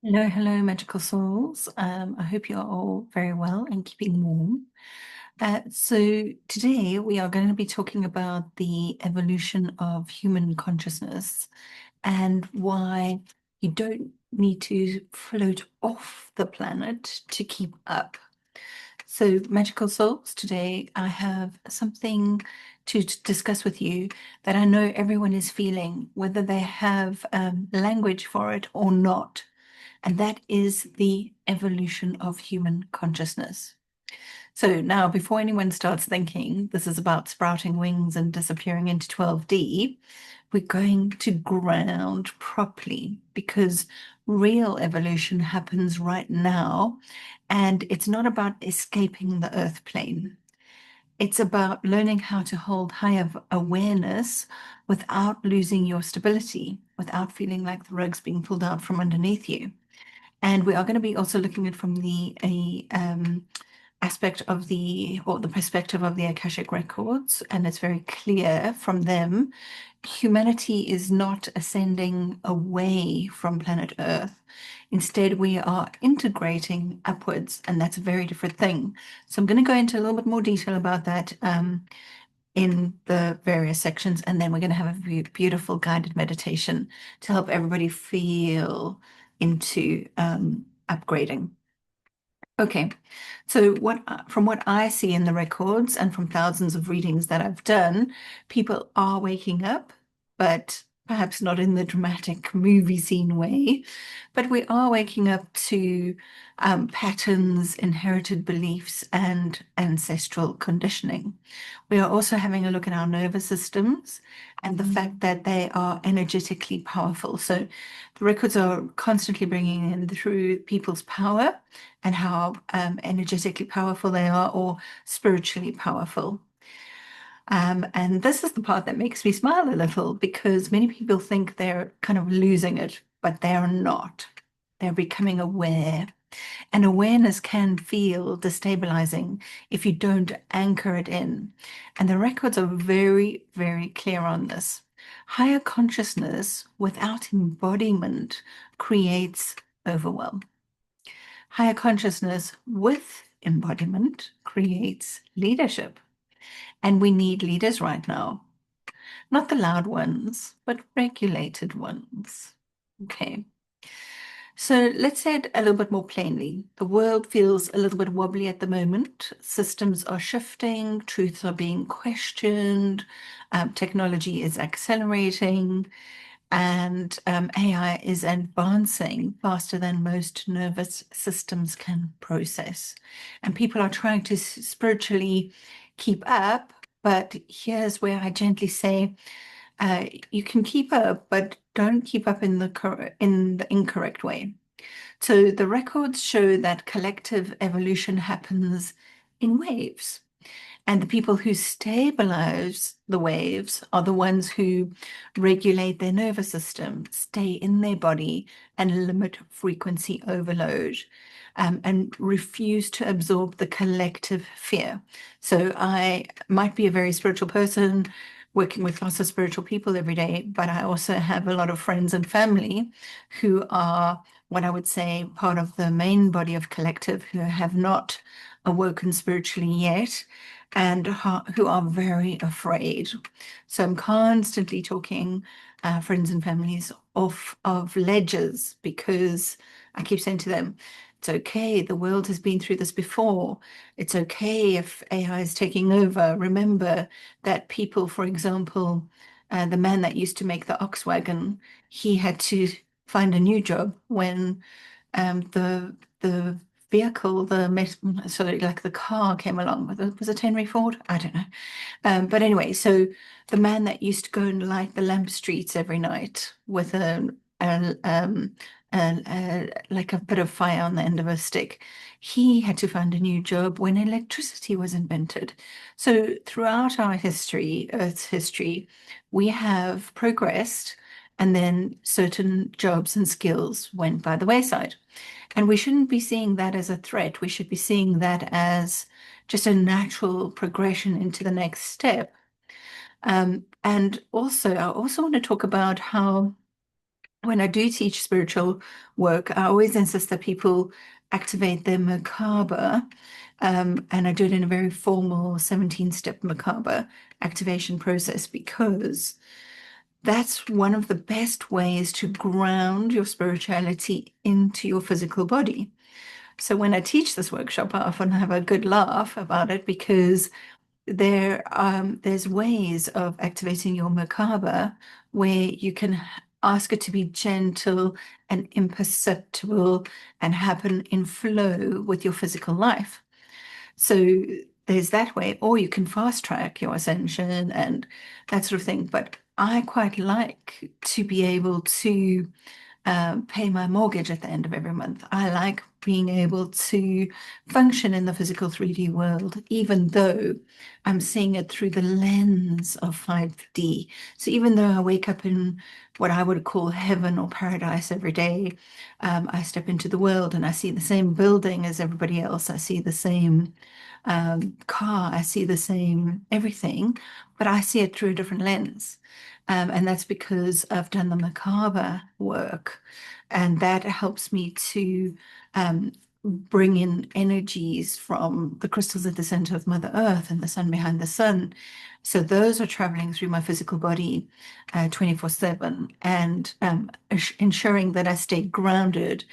Hello, hello, magical souls. I hope you're all very well and keeping warm. So today we are going to be talking about the evolution of human consciousness and why you don't need to float off the planet to keep up. So, magical souls, today I have something to discuss with you that I know everyone is feeling, whether they have language for it or not, and that is the evolution of human consciousness. So now, before anyone starts thinking this is about sprouting wings and disappearing into 12D, we're going to ground properly because real evolution happens right now. And it's not about escaping the earth plane. It's about learning how to hold higher awareness without losing your stability, without feeling like the rug's being pulled out from underneath you. And we are going to be also looking at from the aspect of the perspective of the Akashic Records, and it's very clear from them, humanity is not ascending away from planet Earth. Instead, we are integrating upwards, and that's a very different thing. So I'm going to go into a little bit more detail about that in the various sections, and then we're going to have a beautiful guided meditation to help everybody feel into upgrading. Okay, so from what I see in the records and from thousands of readings that I've done, people are waking up, but perhaps not in the dramatic movie scene way, but we are waking up to patterns, inherited beliefs, and ancestral conditioning. We are also having a look at our nervous systems and the fact that they are energetically powerful. So the records are constantly bringing in through people's power and how energetically powerful they are or spiritually powerful. And this is the part that makes me smile a little because many people think they're kind of losing it, but they're not. They're becoming aware. And awareness can feel destabilizing if you don't anchor it in. And the records are very, very clear on this. Higher consciousness without embodiment creates overwhelm. Higher consciousness with embodiment creates leadership. And we need leaders right now. Not the loud ones, but regulated ones. Okay. So let's say it a little bit more plainly. The world feels a little bit wobbly at the moment. Systems are shifting, truths are being questioned, technology is accelerating, and AI is advancing faster than most nervous systems can process. And people are trying to spiritually keep up, but here's where I gently say, you can keep up, but don't keep up in the incorrect way. So the records show that collective evolution happens in waves. And the people who stabilize the waves are the ones who regulate their nervous system, stay in their body, and limit frequency overload, and refuse to absorb the collective fear. So I might be a very spiritual person, working with lots of spiritual people every day, but I also have a lot of friends and family who are what I would say part of the main body of collective who have not awoken spiritually yet and who are very afraid. So I'm constantly talking friends and families off of ledges because I keep saying to them, it's okay, the world has been through this before. It's okay if AI is taking over. Remember that people, for example, the man that used to make the ox wagon, he had to find a new job when the vehicle, so like the car came along. Was it Henry Ford? I don't know. But anyway, so the man that used to go and light the lamp streets every night with like a bit of fire on the end of a stick, he had to find a new job when electricity was invented. So throughout our history, Earth's history, we have progressed, and then certain jobs and skills went by the wayside. And we shouldn't be seeing that as a threat. We should be seeing that as just a natural progression into the next step. And also, I also want to talk about how when I do teach spiritual work, I always insist that people activate their Merkaba, and I do it in a very formal 17-step Merkaba activation process because that's one of the best ways to ground your spirituality into your physical body. So when I teach this workshop, I often have a good laugh about it because there's ways of activating your Merkaba where you can ask it to be gentle and imperceptible and happen in flow with your physical life. So there's that way, or you can fast track your ascension and that sort of thing. But I quite like to be able to pay my mortgage at the end of every month. I like being able to function in the physical 3D world, even though I'm seeing it through the lens of 5D. So even though I wake up in what I would call heaven or paradise every day, I step into the world and I see the same building as everybody else. I see the same car, I see the same everything, but I see it through a different lens. And that's because I've done the Merkaba work, and that helps me to bring in energies from the crystals at the center of Mother Earth and the sun behind the sun. So those are traveling through my physical body 24/7 and ensuring that I stay grounded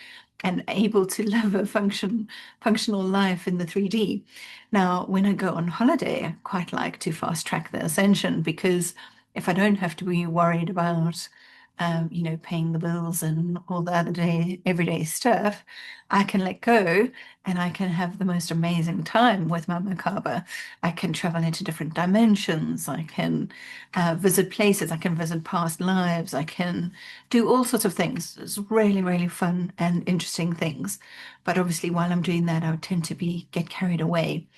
and able to live a functional life in the 3D. Now, when I go on holiday, I quite like to fast track the ascension because if I don't have to be worried about, paying the bills and all the other everyday stuff, I can let go and I can have the most amazing time with my Merkaba. I can travel into different dimensions. I can visit places. I can visit past lives. I can do all sorts of things. It's really, really fun and interesting things. But obviously, while I'm doing that, I would tend to get carried away.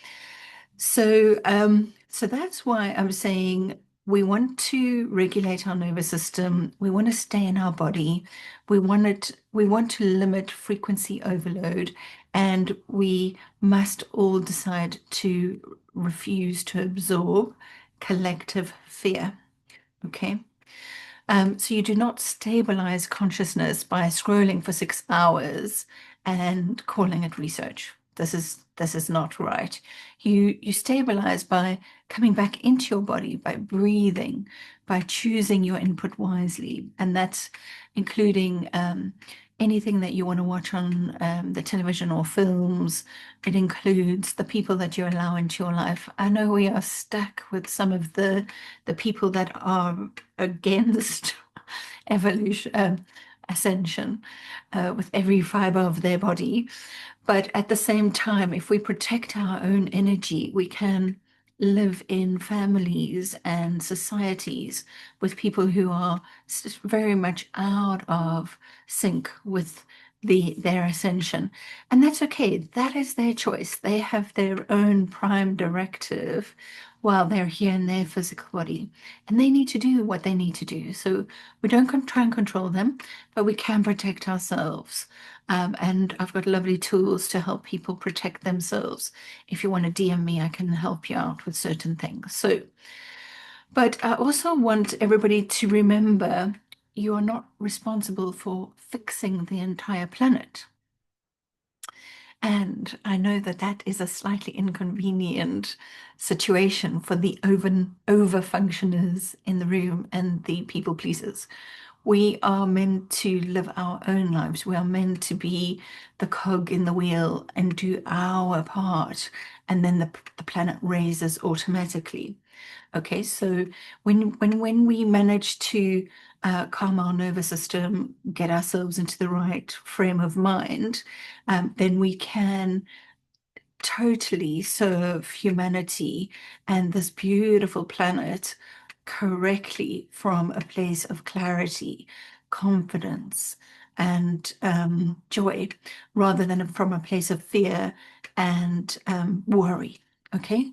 So that's why I'm saying we want to regulate our nervous system. We want to stay in our body. We want to limit frequency overload, and we must all decide to refuse to absorb collective fear. Okay. So you do not stabilize consciousness by scrolling for 6 hours and calling it research. This is not right. You stabilize by coming back into your body, by breathing, by choosing your input wisely, and that's including anything that you want to watch on the television or films. It includes the people that you allow into your life. I know we are stuck with some of the people that are against evolution, ascension, with every fiber of their body. But at the same time, if we protect our own energy, we can live in families and societies with people who are very much out of sync with their ascension. And that's okay. That is their choice. They have their own prime directive while they're here in their physical body. And they need to do what they need to do. So we don't try and control them, but we can protect ourselves. And I've got lovely tools to help people protect themselves. If you want to DM me, I can help you out with certain things. But I also want everybody to remember you are not responsible for fixing the entire planet. And I know that that is a slightly inconvenient situation for the over functioners in the room and the people pleasers. We are meant to live our own lives. We are meant to be the cog in the wheel and do our part, and then the planet raises automatically. Okay, so when we manage to calm our nervous system, get ourselves into the right frame of mind, then we can totally serve humanity and this beautiful planet correctly from a place of clarity, confidence, and joy, rather than from a place of fear and worry. Okay.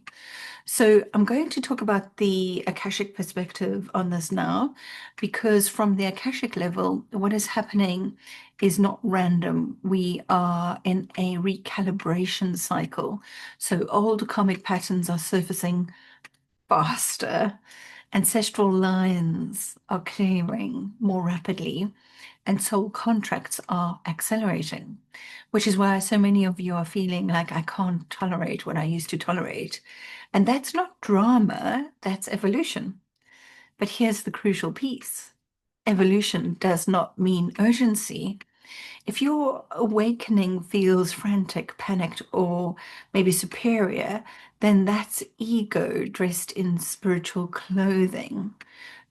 So I'm going to talk about the Akashic perspective on this now, because from the Akashic level, what is happening is not random. We are in a recalibration cycle. So old karmic patterns are surfacing faster. Ancestral lines are clearing more rapidly, and soul contracts are accelerating, which is why so many of you are feeling like I can't tolerate what I used to tolerate. And that's not drama, that's evolution. But here's the crucial piece. Evolution does not mean urgency. If your awakening feels frantic, panicked, or maybe superior, then that's ego dressed in spiritual clothing.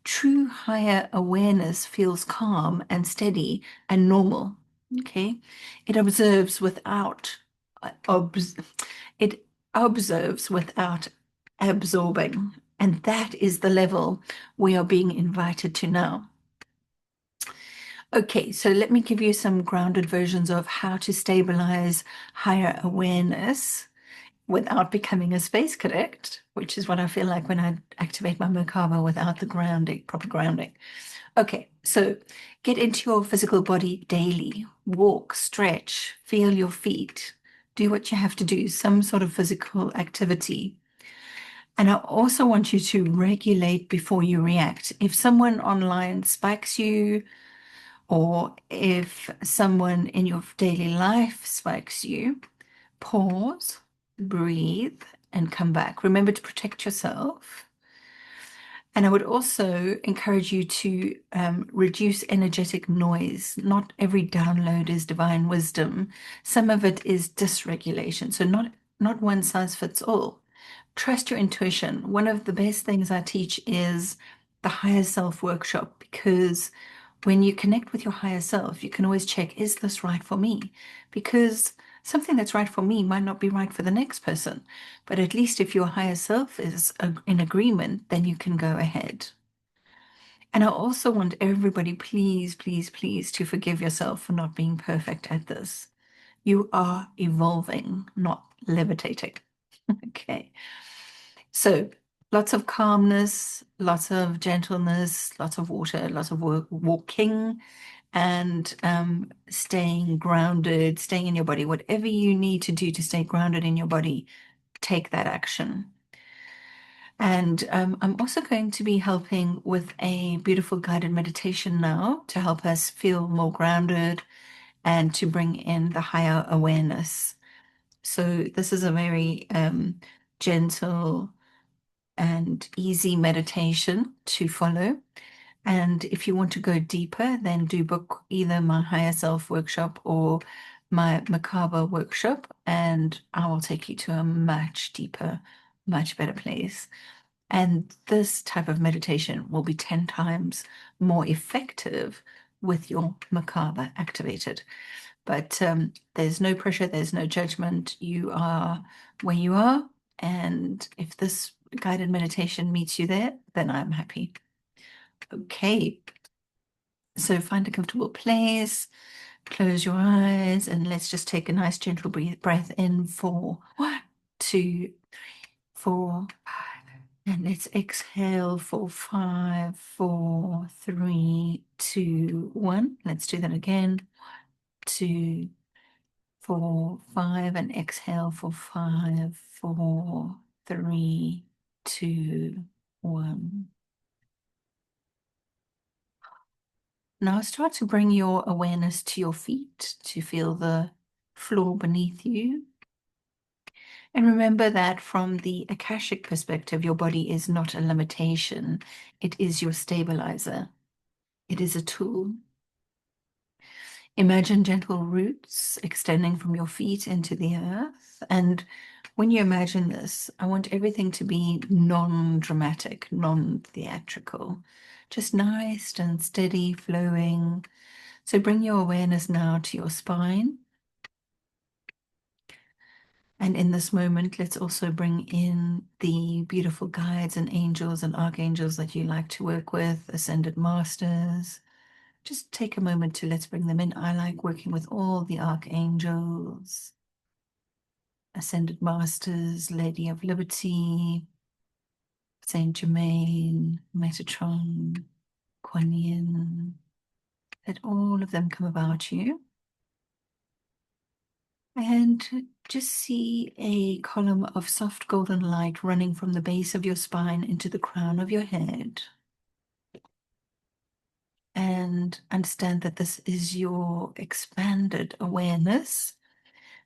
True higher awareness feels calm and steady and normal. Okay. It observes without obs- it observes without absorbing. And that is the level we are being invited to now. Okay, so let me give you some grounded versions of how to stabilize higher awareness without becoming a space cadet, which is what I feel like when I activate my Merkaba without the grounding, proper grounding. Okay, so get into your physical body daily. Walk, stretch, feel your feet. Do what you have to do, some sort of physical activity. And I also want you to regulate before you react. If someone online spikes you, or if someone in your daily life spikes you, pause, breathe, and come back. Remember to protect yourself. And I would also encourage you to reduce energetic noise. Not every download is divine wisdom. Some of it is dysregulation. So not one size fits all. Trust your intuition. One of the best things I teach is the higher self workshop, because when you connect with your higher self, you can always check, is this right for me? Because something that's right for me might not be right for the next person. But at least if your higher self is in agreement, then you can go ahead. And I also want everybody, please, please, please, to forgive yourself for not being perfect at this. You are evolving, not levitating. Okay. So lots of calmness, lots of gentleness, lots of water, lots of walking, and staying grounded, staying in your body. Whatever you need to do to stay grounded in your body, take that action. And I'm also going to be helping with a beautiful guided meditation now to help us feel more grounded and to bring in the higher awareness. So this is a very gentle and easy meditation to follow. And if you want to go deeper, then do book either my Higher Self workshop or my Merkaba workshop, and I will take you to a much deeper, much better place. And this type of meditation will be 10 times more effective with your Merkaba activated. But there's no pressure, there's no judgment. You are where you are. And if this guided meditation meets you there, then I'm happy. Okay, so find a comfortable place, close your eyes, and let's just take a nice gentle breath in for 1, 2, 4, 5. And let's exhale for 5, 4, 3, 2, 1. Let's do that again. 2, 4, 5, and exhale for 5, 4, 3, 2, 1. Now start to bring your awareness to your feet to feel the floor beneath you. And remember that from the Akashic perspective, your body is not a limitation. It is your stabilizer. It is a tool. Imagine gentle roots extending from your feet into the earth. And when you imagine this, I want everything to be non-dramatic, non-theatrical, just nice and steady flowing. So bring your awareness now to your spine. And in this moment, let's also bring in the beautiful guides and angels and archangels that you like to work with, ascended masters. Just take a moment to let's bring them in. I like working with all the archangels, ascended masters, Lady of Liberty, Saint Germain, Metatron, Kuan Yin. Let all of them come about you. And just see a column of soft golden light running from the base of your spine into the crown of your head. and understand that this is your expanded awareness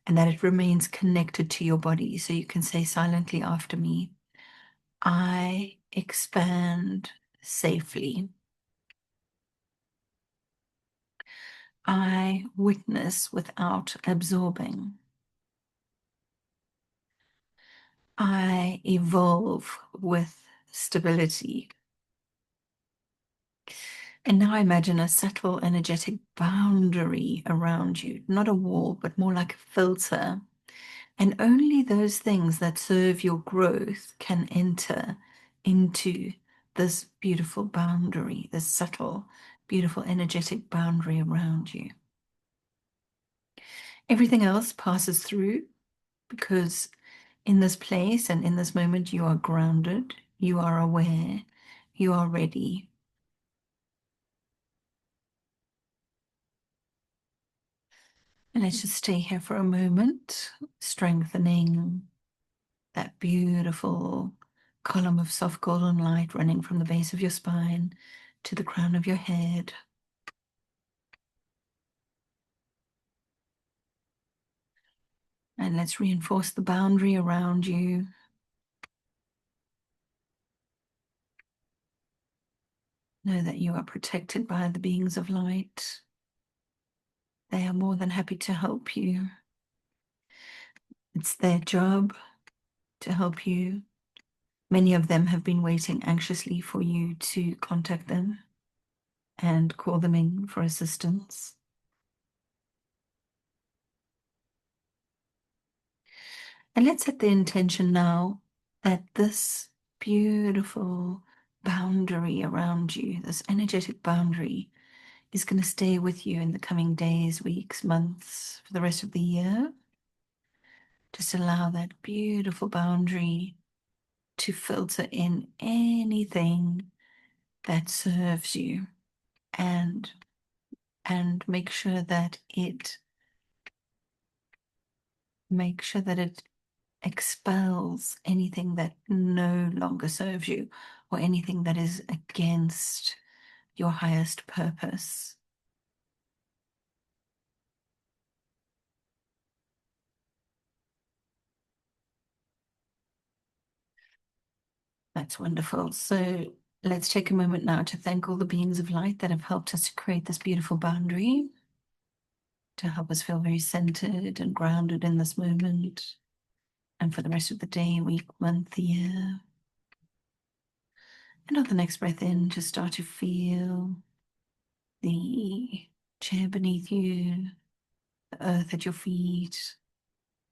and that it remains connected to your body. So you can say silently after me, I expand safely. I witness without absorbing. I evolve with stability. And now imagine a subtle energetic boundary around you, not a wall, but more like a filter. And only those things that serve your growth can enter into this beautiful boundary, this subtle, beautiful, energetic boundary around you. Everything else passes through because in this place and in this moment, you are grounded, you are aware, you are ready. And let's just stay here for a moment, strengthening that beautiful column of soft golden light running from the base of your spine to the crown of your head. And let's reinforce the boundary around you. Know that you are protected by the beings of light. They are more than happy to help you. It's their job to help you. Many of them have been waiting anxiously for you to contact them and call them in for assistance. And let's set the intention now that this beautiful boundary around you, this energetic boundary, is going to stay with you in the coming days, weeks, months, for the rest of the year. Just allow that beautiful boundary to filter in anything that serves you and make sure that it expels anything that no longer serves you or anything that is against your highest purpose. That's wonderful. So let's take a moment now to thank all the beings of light that have helped us to create this beautiful boundary, to help us feel very centered and grounded in this moment and for the rest of the day, week, month, year. And on the next breath in, just start to feel the chair beneath you, the earth at your feet,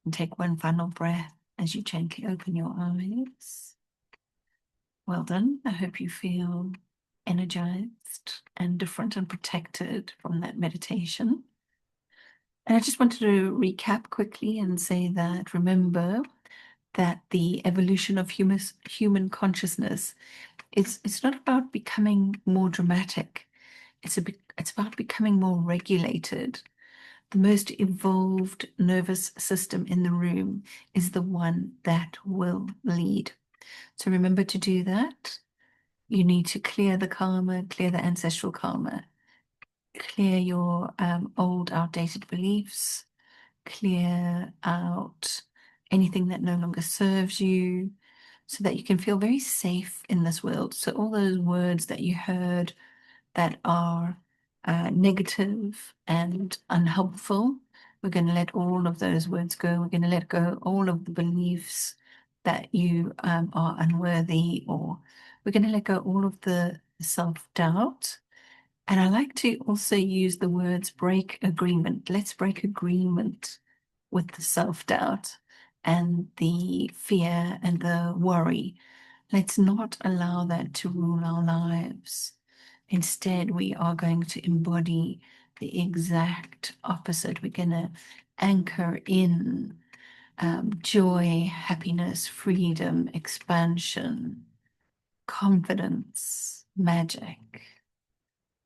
and take one final breath as you gently open your eyes. Well done. I hope you feel energized and different and protected from that meditation. And I just wanted to recap quickly and say that remember that the evolution of human consciousness it's not about becoming more dramatic. It's about becoming more regulated. The most evolved nervous system in the room is the one that will lead. So remember to do that. You need to clear the karma, clear the ancestral karma, clear your old outdated beliefs, clear out anything that no longer serves you so that you can feel very safe in this world. So all those words that you heard that are negative and unhelpful, we're going to let all of those words go. We're going to let go all of the beliefs that you are unworthy, or we're going to let go all of the self-doubt. And I like to also use the words break agreement. Let's break agreement with the self-doubt and the fear and the worry. Let's not allow that to rule our lives. Instead, we are going to embody the exact opposite. We're going to anchor in joy, happiness, freedom, expansion, confidence, magic.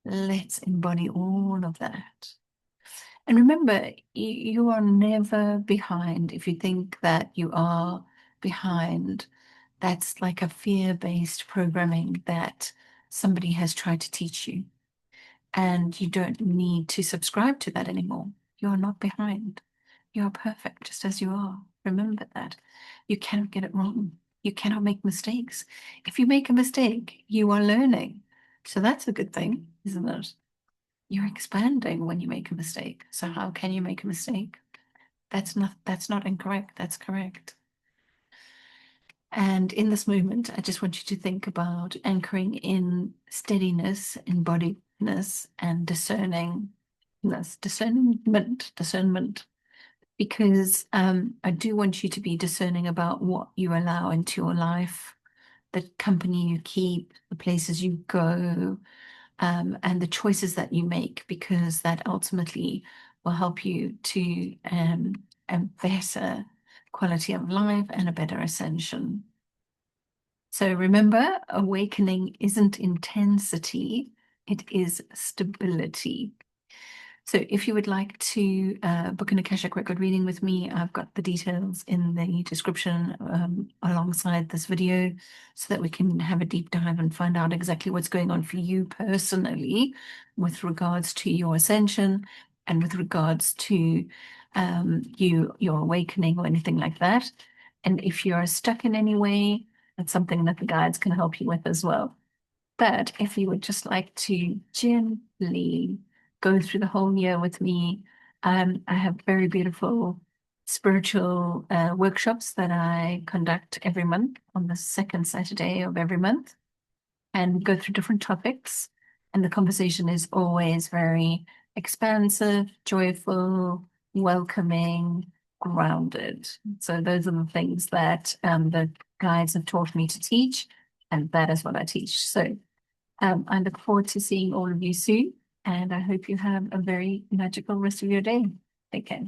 Let's embody all of that. And remember, you are never behind. If you think that you are behind, that's like a fear-based programming that somebody has tried to teach you. and you don't need to subscribe to that anymore. You are not behind. You are perfect just as you are. Remember that. You cannot get it wrong. You cannot make mistakes. If you make a mistake, you are learning. So that's a good thing, isn't it? You're expanding when you make a mistake. So how can you make a mistake? That's not incorrect. That's correct. And in this moment, I just want you to think about anchoring in steadiness, embodiedness, and discernment, because I do want you to be discerning about what you allow into your life, the company you keep, the places you go, and the choices that you make, because that ultimately will help you to a better quality of life and a better ascension. So remember, awakening isn't intensity, it is stability. So if you would like to book an Akashic Record reading with me, I've got the details in the description alongside this video, so that we can have a deep dive and find out exactly what's going on for you personally with regards to your ascension and with regards to your awakening or anything like that. And if you're stuck in any way, that's something that the guides can help you with as well. But if you would just like to gently go through the whole year with me, I have very beautiful spiritual workshops that I conduct every month on the second Saturday of every month, and we go through different topics. And the conversation is always very expansive, joyful, welcoming, grounded. So those are the things that the guides have taught me to teach, and that is what I teach. So I look forward to seeing all of you soon, and I hope you have a very magical rest of your day. Take care.